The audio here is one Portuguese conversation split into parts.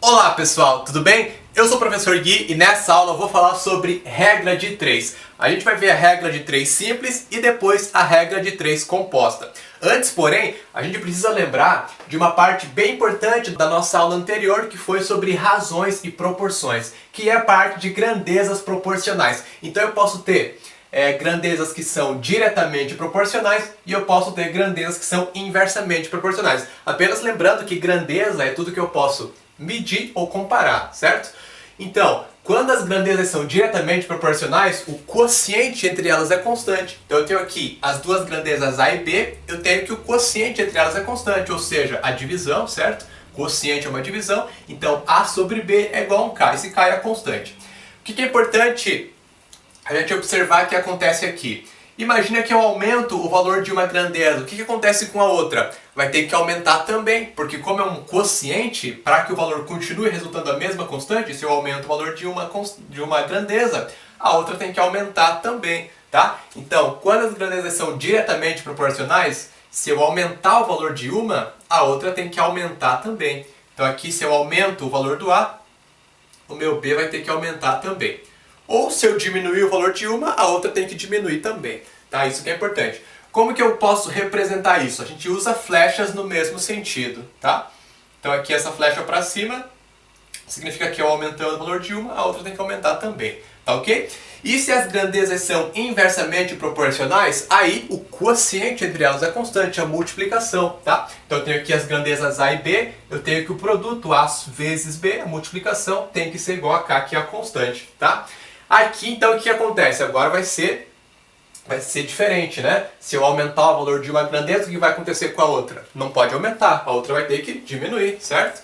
Olá pessoal, tudo bem? Eu sou o professor Gui e nessa aula eu vou falar sobre regra de 3. A gente vai ver a regra de 3 simples e depois a regra de 3 composta. Antes, porém, a gente precisa lembrar de uma parte bem importante da nossa aula anterior que foi sobre razões e proporções, que é a parte de grandezas proporcionais. Então eu posso ter grandezas que são diretamente proporcionais e eu posso ter grandezas que são inversamente proporcionais. Apenas lembrando que grandeza é tudo que eu posso medir ou comparar, certo? Então, quando as grandezas são diretamente proporcionais, o quociente entre elas é constante. Então eu tenho aqui as duas grandezas A e B, eu tenho que o quociente entre elas é constante, ou seja, a divisão, certo? Quociente é uma divisão, então A sobre B é igual a um K, esse K é a constante. O que é importante a gente observar que acontece aqui? Imagina que eu aumento o valor de uma grandeza, o que acontece com a outra? Vai ter que aumentar também, porque como é um quociente, para que o valor continue resultando a mesma constante, se eu aumento o valor de uma grandeza, a outra tem que aumentar também, tá? Então, quando as grandezas são diretamente proporcionais, se eu aumentar o valor de uma, a outra tem que aumentar também. Então aqui, se eu aumento o valor do A, o meu B vai ter que aumentar também. Ou se eu diminuir o valor de uma, a outra tem que diminuir também. Tá? Isso que é importante. Como que eu posso representar isso? A gente usa flechas no mesmo sentido. Tá? Então aqui essa flecha para cima significa que eu aumentando o valor de uma, a outra tem que aumentar também. Tá ok? E se as grandezas são inversamente proporcionais, aí o quociente entre elas é constante, a multiplicação. Tá? Então eu tenho aqui as grandezas A e B, eu tenho que o produto A vezes B, a multiplicação, tem que ser igual a K, que é a constante. Tá? Aqui, então, o que acontece? Agora vai ser diferente, né? Se eu aumentar o valor de uma grandeza, o que vai acontecer com a outra? Não pode aumentar, a outra vai ter que diminuir, certo?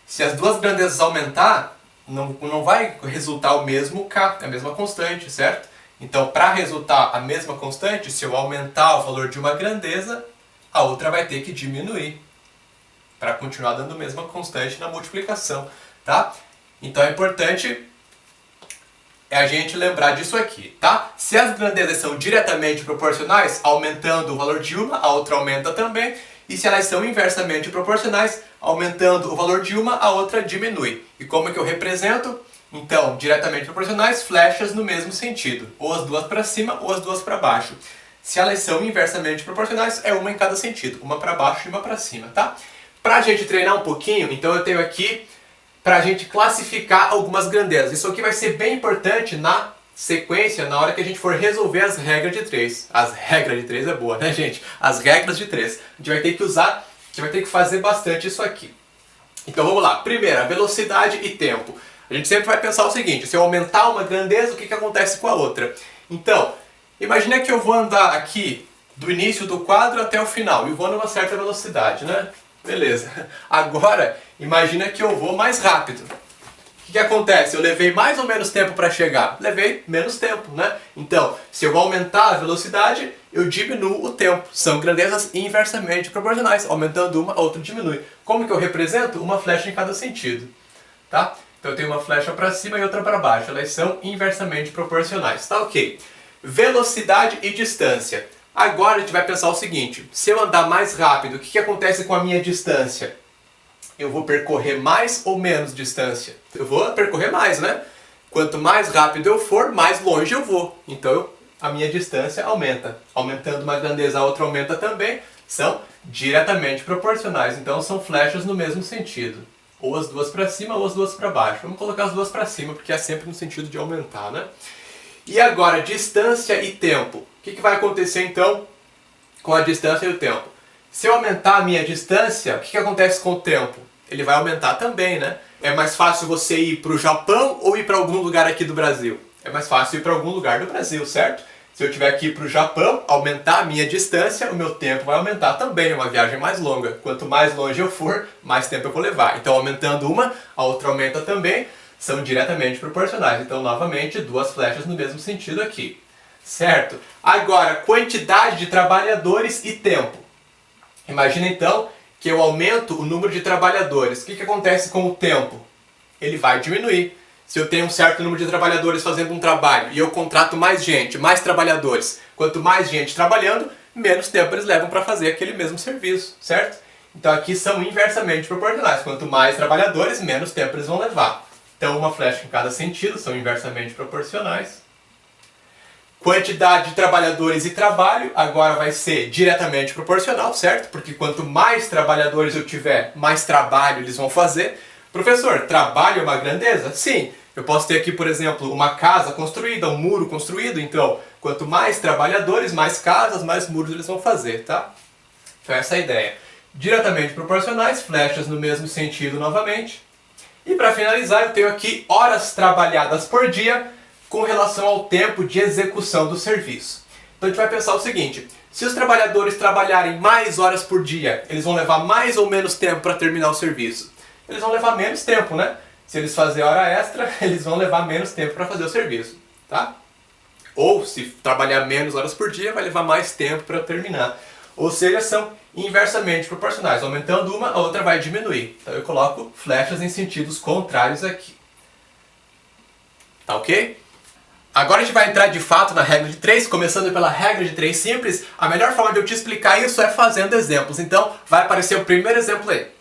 Se as duas grandezas aumentar, não vai resultar o mesmo K, a mesma constante, certo? Então, para resultar a mesma constante, se eu aumentar o valor de uma grandeza, a outra vai ter que diminuir, para continuar dando a mesma constante na multiplicação, tá? Então é importante a gente lembrar disso aqui, tá? Se as grandezas são diretamente proporcionais, aumentando o valor de uma, a outra aumenta também. E se elas são inversamente proporcionais, aumentando o valor de uma, a outra diminui. E como é que eu represento? Então, diretamente proporcionais, flechas no mesmo sentido. Ou as duas para cima, ou as duas para baixo. Se elas são inversamente proporcionais, é uma em cada sentido. Uma para baixo e uma para cima, tá? Pra gente treinar um pouquinho, então eu tenho aqui para a gente classificar algumas grandezas. Isso aqui vai ser bem importante na sequência, na hora que a gente for resolver as regras de 3. As regras de 3 é boa, né, gente? As regras de 3. A gente vai ter que usar, a gente vai ter que fazer bastante isso aqui. Então vamos lá. Primeiro, velocidade e tempo. A gente sempre vai pensar o seguinte, se eu aumentar uma grandeza, o que acontece com a outra? Então, imagina que eu vou andar aqui do início do quadro até o final, e vou numa certa velocidade, né? Beleza. Agora, imagina que eu vou mais rápido. O que acontece? Eu levei mais ou menos tempo para chegar? Levei menos tempo, né? Então, se eu aumentar a velocidade, eu diminuo o tempo. São grandezas inversamente proporcionais. Aumentando uma, a outra diminui. Como que eu represento? Uma flecha em cada sentido. Tá? Então eu tenho uma flecha para cima e outra para baixo. Elas são inversamente proporcionais. Tá ok. Velocidade e distância. Agora a gente vai pensar o seguinte, se eu andar mais rápido, o que acontece com a minha distância? Eu vou percorrer mais ou menos distância? Eu vou percorrer mais, né? Quanto mais rápido eu for, mais longe eu vou. Então a minha distância aumenta. Aumentando uma grandeza, a outra aumenta também. São diretamente proporcionais, então são flechas no mesmo sentido. Ou as duas para cima ou as duas para baixo. Vamos colocar as duas para cima, porque é sempre no sentido de aumentar, né? E agora, distância e tempo. O que vai acontecer então com a distância e o tempo? Se eu aumentar a minha distância, o que acontece com o tempo? Ele vai aumentar também, né? É mais fácil você ir para o Japão ou ir para algum lugar aqui do Brasil? É mais fácil ir para algum lugar do Brasil, certo? Se eu tiver aqui para o Japão, aumentar a minha distância, o meu tempo vai aumentar também, é uma viagem mais longa. Quanto mais longe eu for, mais tempo eu vou levar. Então, aumentando uma, a outra aumenta também. São diretamente proporcionais. Então, novamente, duas flechas no mesmo sentido aqui. Certo? Agora, quantidade de trabalhadores e tempo. Imagina, então, que eu aumento o número de trabalhadores. O que acontece com o tempo? Ele vai diminuir. Se eu tenho um certo número de trabalhadores fazendo um trabalho e eu contrato mais gente, mais trabalhadores, quanto mais gente trabalhando, menos tempo eles levam para fazer aquele mesmo serviço, certo? Então aqui são inversamente proporcionais. Quanto mais trabalhadores, menos tempo eles vão levar. Então uma flecha em cada sentido, são inversamente proporcionais. Quantidade de trabalhadores e trabalho agora vai ser diretamente proporcional, certo? Porque quanto mais trabalhadores eu tiver, mais trabalho eles vão fazer. Professor, trabalho é uma grandeza? Sim. Eu posso ter aqui, por exemplo, uma casa construída, um muro construído. Então, quanto mais trabalhadores, mais casas, mais muros eles vão fazer, tá? Então essa é a ideia. Diretamente proporcionais, flechas no mesmo sentido novamente. E para finalizar, eu tenho aqui horas trabalhadas por dia com relação ao tempo de execução do serviço. Então a gente vai pensar o seguinte: se os trabalhadores trabalharem mais horas por dia, eles vão levar mais ou menos tempo para terminar o serviço? Eles vão levar menos tempo, né? Se eles fazerem hora extra, eles vão levar menos tempo para fazer o serviço, tá? Ou se trabalhar menos horas por dia, vai levar mais tempo para terminar. Ou seja, são inversamente proporcionais. Aumentando uma, a outra vai diminuir. Então eu coloco flechas em sentidos contrários aqui. Tá ok? Agora a gente vai entrar de fato na regra de 3, começando pela regra de 3 simples. A melhor forma de eu te explicar isso é fazendo exemplos. Então vai aparecer o primeiro exemplo aí.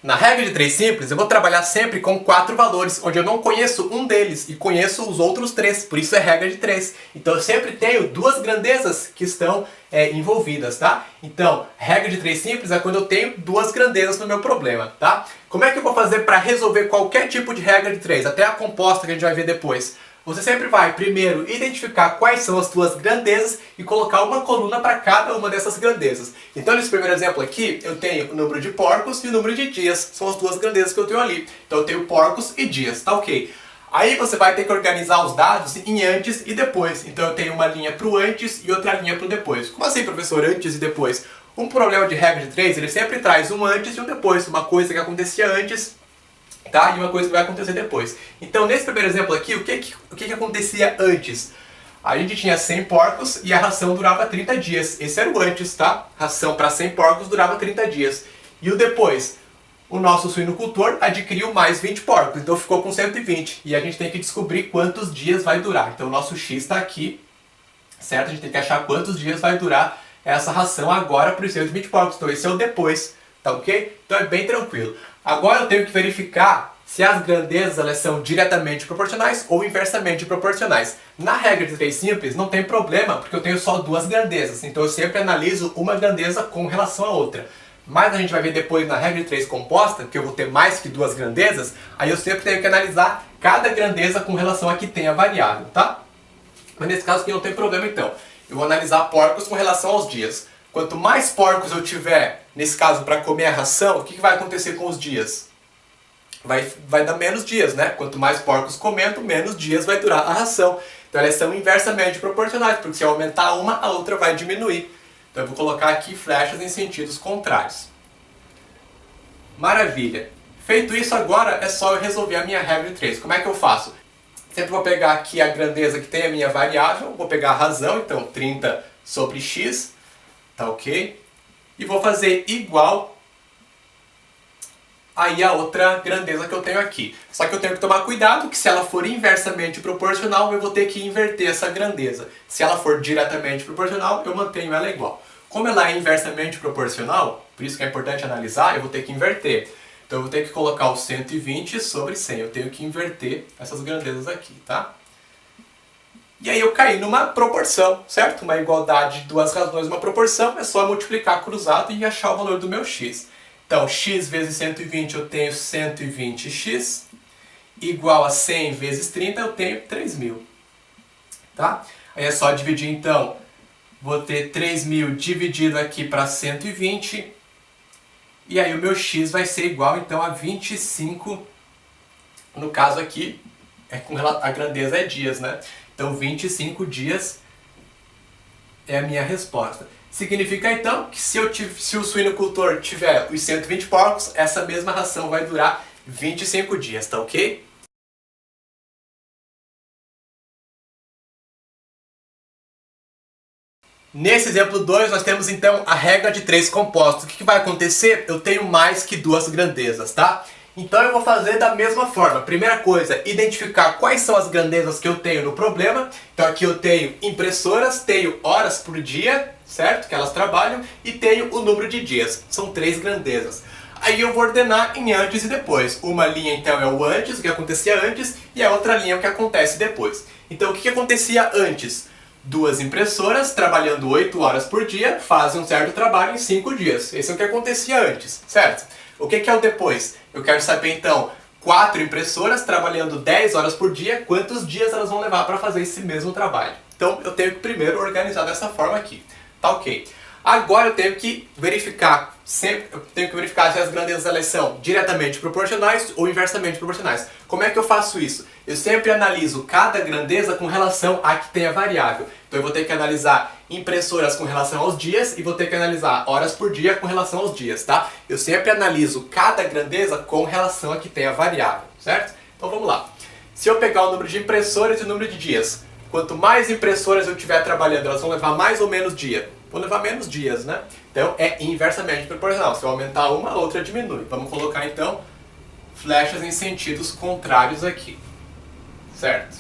Na regra de 3 simples, eu vou trabalhar sempre com 4 valores, onde eu não conheço um deles e conheço os outros 3, por isso é regra de 3. Então eu sempre tenho 2 grandezas que estão envolvidas, tá? Então, regra de 3 simples é quando eu tenho 2 grandezas no meu problema, tá? Como é que eu vou fazer para resolver qualquer tipo de regra de 3, até a composta que a gente vai ver depois? Você sempre vai, primeiro, identificar quais são as suas grandezas e colocar uma coluna para cada uma dessas grandezas. Então, nesse primeiro exemplo aqui, eu tenho o número de porcos e o número de dias. São as 2 grandezas que eu tenho ali. Então, eu tenho porcos e dias, tá ok? Aí você vai ter que organizar os dados em antes e depois. Então, eu tenho uma linha para o antes e outra linha para o depois. Como assim, professor, antes e depois? Um problema de regra de 3, ele sempre traz um antes e um depois. Uma coisa que acontecia antes, tá? E uma coisa que vai acontecer depois. Então, nesse primeiro exemplo aqui, o que acontecia antes? A gente tinha 100 porcos e a ração durava 30 dias. Esse era o antes, tá? Ração para 100 porcos durava 30 dias. E o depois? O nosso suinocultor adquiriu mais 20 porcos, então ficou com 120. E a gente tem que descobrir quantos dias vai durar. Então, o nosso X está aqui, certo? A gente tem que achar quantos dias vai durar essa ração agora para os 120 porcos. Então, esse é o depois, tá ok? Então, é bem tranquilo. Agora eu tenho que verificar se as grandezas elas são diretamente proporcionais ou inversamente proporcionais. Na regra de 3 simples não tem problema, porque eu tenho só 2 grandezas. Então eu sempre analiso uma grandeza com relação à outra. Mas a gente vai ver depois na regra de 3 composta, que eu vou ter mais que 2 grandezas, aí eu sempre tenho que analisar cada grandeza com relação a que tem a variável, tá? Mas nesse caso aqui não tem problema então. Eu vou analisar porcos com relação aos dias. Quanto mais porcos eu tiver, nesse caso, para comer a ração, o que vai acontecer com os dias? Vai dar menos dias, né? Quanto mais porcos comendo, menos dias vai durar a ração. Então elas são inversamente proporcionais, porque se eu aumentar uma, a outra vai diminuir. Então eu vou colocar aqui flechas em sentidos contrários. Maravilha! Feito isso, agora é só eu resolver a minha regra de 3. Como é que eu faço? Sempre vou pegar aqui a grandeza que tem a minha variável, vou pegar a razão, então 30 sobre x, tá ok? E vou fazer igual aí a outra grandeza que eu tenho aqui. Só que eu tenho que tomar cuidado que se ela for inversamente proporcional, eu vou ter que inverter essa grandeza. Se ela for diretamente proporcional, eu mantenho ela igual. Como ela é inversamente proporcional, por isso que é importante analisar, eu vou ter que inverter. Então eu vou ter que colocar o 120 sobre 100. Eu tenho que inverter essas grandezas aqui, tá? E aí eu caí numa proporção, certo? Uma igualdade de 2 razões, uma proporção, é só multiplicar cruzado e achar o valor do meu x. Então, x vezes 120 eu tenho 120x, igual a 100 vezes 30 eu tenho 3.000. Tá? Aí é só dividir então, vou ter 3.000 dividido aqui para 120, e aí o meu x vai ser igual então a 25, no caso aqui, a grandeza é dias, né? Então 25 dias é a minha resposta. Significa então que se o suinocultor tiver os 120 porcos, essa mesma ração vai durar 25 dias, tá ok? Nesse exemplo 2, nós temos então a regra de 3 compostos. O que vai acontecer? Eu tenho mais que 2 grandezas, tá? Então eu vou fazer da mesma forma. Primeira coisa, identificar quais são as grandezas que eu tenho no problema. Então aqui eu tenho impressoras, tenho horas por dia, certo? Que elas trabalham, e tenho o número de dias. São 3 grandezas. Aí eu vou ordenar em antes e depois. Uma linha então é o antes, o que acontecia antes, e a outra linha é o que acontece depois. Então o que acontecia antes? 2 impressoras trabalhando 8 horas por dia fazem um certo trabalho em 5 dias. Esse é o que acontecia antes, certo? O que é o depois? Eu quero saber então, 4 impressoras trabalhando 10 horas por dia, quantos dias elas vão levar para fazer esse mesmo trabalho. Então eu tenho que primeiro organizar dessa forma aqui. Tá ok. Agora eu tenho que verificar, se as grandezas elas são diretamente proporcionais ou inversamente proporcionais. Como é que eu faço isso? Eu sempre analiso cada grandeza com relação a que tem a variável. Então eu vou ter que analisar impressoras com relação aos dias e vou ter que analisar horas por dia com relação aos dias, tá? Eu sempre analiso cada grandeza com relação a que tem a variável, certo? Então vamos lá. Se eu pegar o número de impressoras e o número de dias, quanto mais impressoras eu tiver trabalhando, elas vão levar mais ou menos dia? Vou levar menos dias, né? Então é inversamente proporcional. Se eu aumentar uma, a outra diminui. Vamos colocar então flechas em sentidos contrários aqui, certo?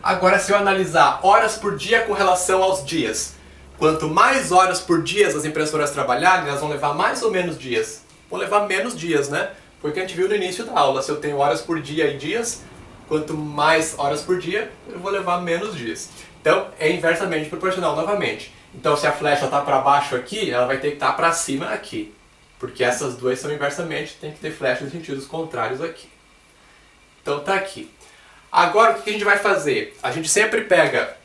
Agora se eu analisar horas por dia com relação aos dias, quanto mais horas por dia as impressoras trabalharem, elas vão levar mais ou menos dias? Vão levar menos dias, né? Foi o que a gente viu no início da aula. Se eu tenho horas por dia e dias, quanto mais horas por dia, eu vou levar menos dias. Então é inversamente proporcional novamente. Então se a flecha está para baixo aqui, ela vai ter que estar para cima aqui. Porque essas duas são inversamente, tem que ter flechas em sentidos contrários aqui. Então tá aqui. Agora o que a gente vai fazer? A gente sempre pega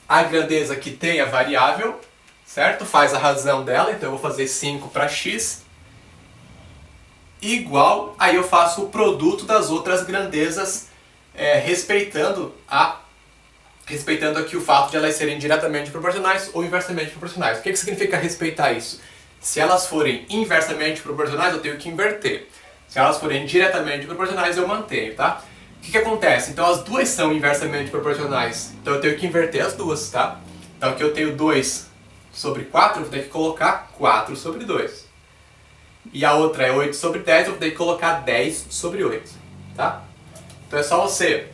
a grandeza que tem a variável, certo? Faz a razão dela, então eu vou fazer 5 para x, igual, aí eu faço o produto das outras grandezas, respeitando aqui o fato de elas serem diretamente proporcionais ou inversamente proporcionais. O que significa respeitar isso? Se elas forem inversamente proporcionais, eu tenho que inverter. Se elas forem diretamente proporcionais, eu mantenho, tá? O que acontece? Então as duas são inversamente proporcionais, então eu tenho que inverter as duas, tá? Então aqui eu tenho 2 sobre 4, eu vou ter que colocar 4 sobre 2. E a outra é 8 sobre 10, eu vou ter que colocar 10 sobre 8, tá? Então é só você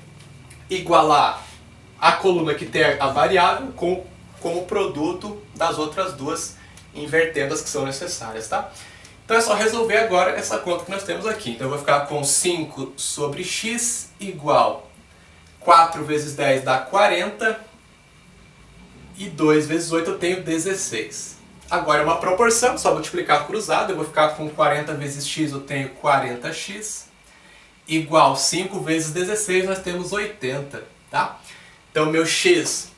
igualar a coluna que tem a variável com o produto das outras duas, invertendo as que são necessárias, tá? Então é só resolver agora essa conta que nós temos aqui. Então eu vou ficar com 5 sobre x igual 4 vezes 10 dá 40 e 2 vezes 8 eu tenho 16. Agora é uma proporção, só multiplicar cruzado, eu vou ficar com 40 vezes x, eu tenho 40x, igual 5 vezes 16, nós temos 80, tá? Então meu x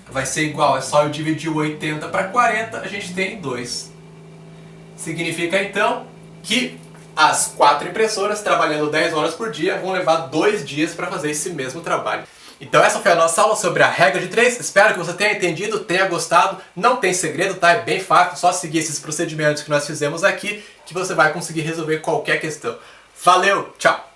vai ser igual, é só eu dividir o 80 para 40, a gente tem 2. Significa então que as 4 impressoras trabalhando 10 horas por dia vão levar 2 dias para fazer esse mesmo trabalho. Então essa foi a nossa aula sobre a regra de 3. Espero que você tenha entendido, tenha gostado. Não tem segredo, tá? É bem fácil, só seguir esses procedimentos que nós fizemos aqui que você vai conseguir resolver qualquer questão. Valeu, tchau!